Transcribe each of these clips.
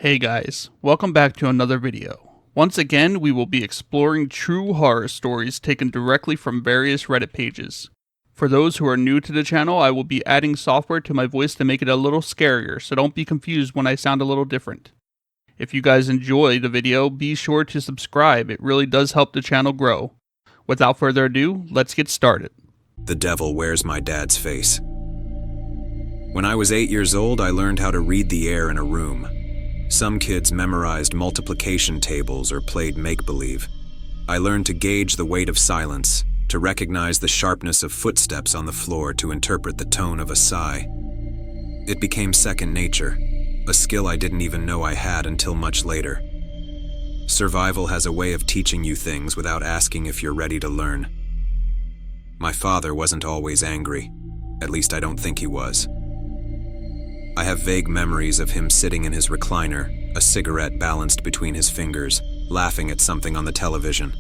Hey guys, welcome back to another video. Once again, we will be exploring true horror stories taken directly from various Reddit pages. For those who are new to the channel, I will be adding software to my voice to make it a little scarier, so don't be confused when I sound a little different. If you guys enjoy the video, be sure to subscribe, it really does help the channel grow. Without further ado, let's get started. The Devil Wears My Dad's Face. When I was 8 years old, I learned how to read the air in a room. Some kids memorized multiplication tables or played make-believe. I learned to gauge the weight of silence, to recognize the sharpness of footsteps on the floor, to interpret the tone of a sigh. It became second nature, a skill I didn't even know I had until much later. Survival has a way of teaching you things without asking if you're ready to learn. My father wasn't always angry. At least I don't think he was. I have vague memories of him sitting in his recliner, a cigarette balanced between his fingers, laughing at something on the television.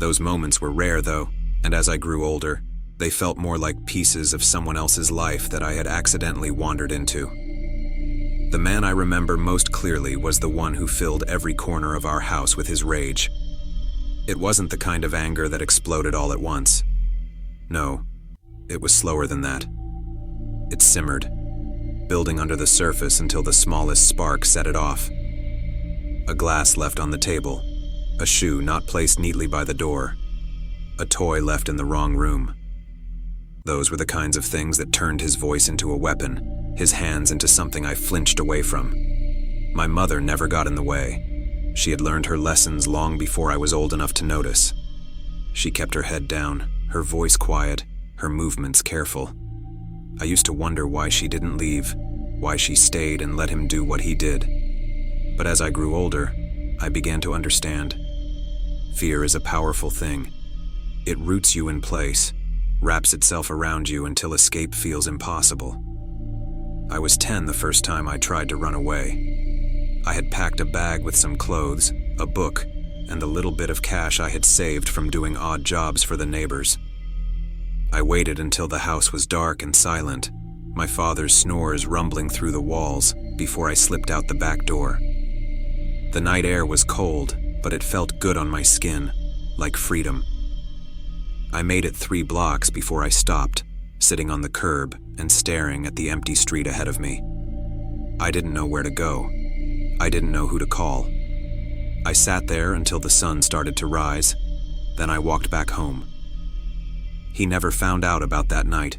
Those moments were rare, though, and as I grew older, they felt more like pieces of someone else's life that I had accidentally wandered into. The man I remember most clearly was the one who filled every corner of our house with his rage. It wasn't the kind of anger that exploded all at once. No, it was slower than that. It simmered, building under the surface until the smallest spark set it off. A glass left on the table, a shoe not placed neatly by the door, a toy left in the wrong room. Those were the kinds of things that turned his voice into a weapon, his hands into something I flinched away from. My mother never got in the way. She had learned her lessons long before I was old enough to notice. She kept her head down, her voice quiet, her movements careful. I used to wonder why she didn't leave, why she stayed and let him do what he did. But as I grew older, I began to understand. Fear is a powerful thing. It roots you in place, wraps itself around you until escape feels impossible. I was 10 the first time I tried to run away. I had packed a bag with some clothes, a book, and the little bit of cash I had saved from doing odd jobs for the neighbors. I waited until the house was dark and silent, my father's snores rumbling through the walls, before I slipped out the back door. The night air was cold, but it felt good on my skin, like freedom. I made it 3 blocks before I stopped, sitting on the curb and staring at the empty street ahead of me. I didn't know where to go. I didn't know who to call. I sat there until the sun started to rise, then I walked back home. He never found out about that night.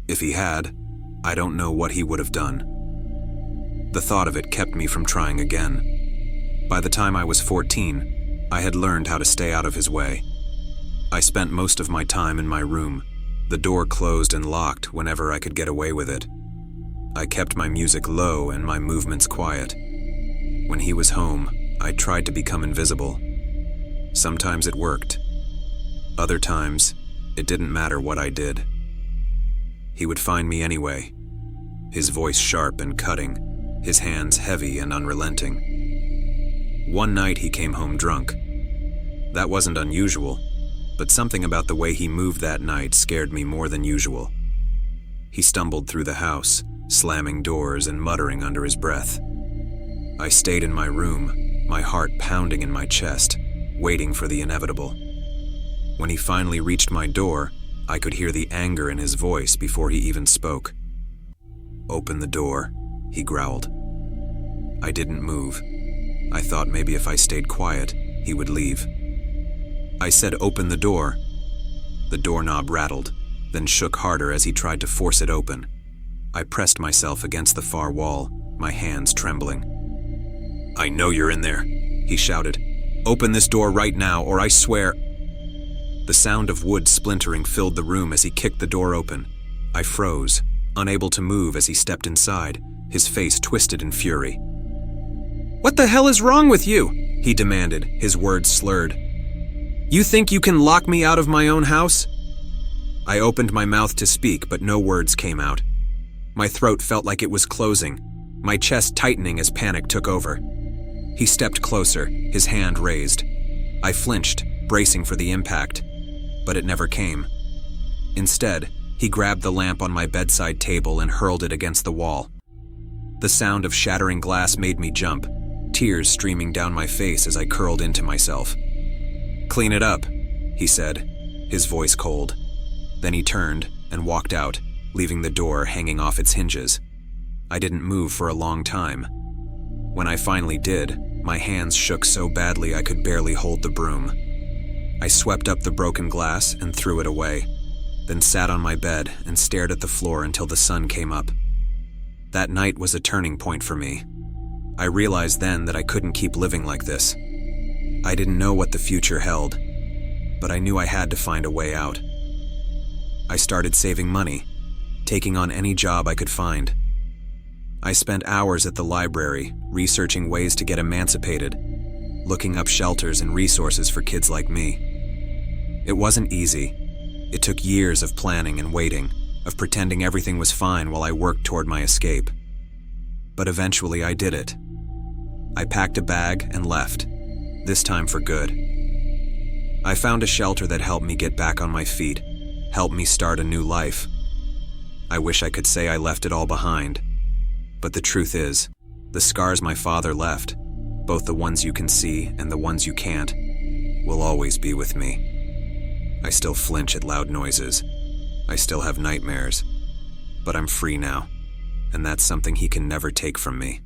If he had, I don't know what he would have done. The thought of it kept me from trying again. By the time I was 14, I had learned how to stay out of his way. I spent most of my time in my room, the door closed and locked whenever I could get away with it. I kept my music low and my movements quiet. When he was home, I tried to become invisible. Sometimes it worked. Other times, it didn't matter what I did. He would find me anyway, his voice sharp and cutting, his hands heavy and unrelenting. One night he came home drunk. That wasn't unusual, but something about the way he moved that night scared me more than usual. He stumbled through the house, slamming doors and muttering under his breath. I stayed in my room, my heart pounding in my chest, waiting for the inevitable. When he finally reached my door, I could hear the anger in his voice before he even spoke. "Open the door," he growled. I didn't move. I thought maybe if I stayed quiet, he would leave. I said, "Open the door." The doorknob rattled, then shook harder as he tried to force it open. I pressed myself against the far wall, my hands trembling. "I know you're in there," he shouted. "Open this door right now, or I swear—" The sound of wood splintering filled the room as he kicked the door open. I froze, unable to move as he stepped inside, his face twisted in fury. "What the hell is wrong with you?" he demanded, his words slurred. "You think you can lock me out of my own house?" I opened my mouth to speak, but no words came out. My throat felt like it was closing, my chest tightening as panic took over. He stepped closer, his hand raised. I flinched, bracing for the impact, but it never came. Instead, he grabbed the lamp on my bedside table and hurled it against the wall. The sound of shattering glass made me jump, tears streaming down my face as I curled into myself. "Clean it up," he said, his voice cold. Then he turned and walked out, leaving the door hanging off its hinges. I didn't move for a long time. When I finally did, my hands shook so badly I could barely hold the broom. I swept up the broken glass and threw it away, then sat on my bed and stared at the floor until the sun came up. That night was a turning point for me. I realized then that I couldn't keep living like this. I didn't know what the future held, but I knew I had to find a way out. I started saving money, taking on any job I could find. I spent hours at the library, researching ways to get emancipated, looking up shelters and resources for kids like me. It wasn't easy. It took years of planning and waiting, of pretending everything was fine while I worked toward my escape. But eventually I did it. I packed a bag and left, this time for good. I found a shelter that helped me get back on my feet, helped me start a new life. I wish I could say I left it all behind, but the truth is, the scars my father left, both the ones you can see and the ones you can't, will always be with me. I still flinch at loud noises. I still have nightmares. But I'm free now, and that's something he can never take from me.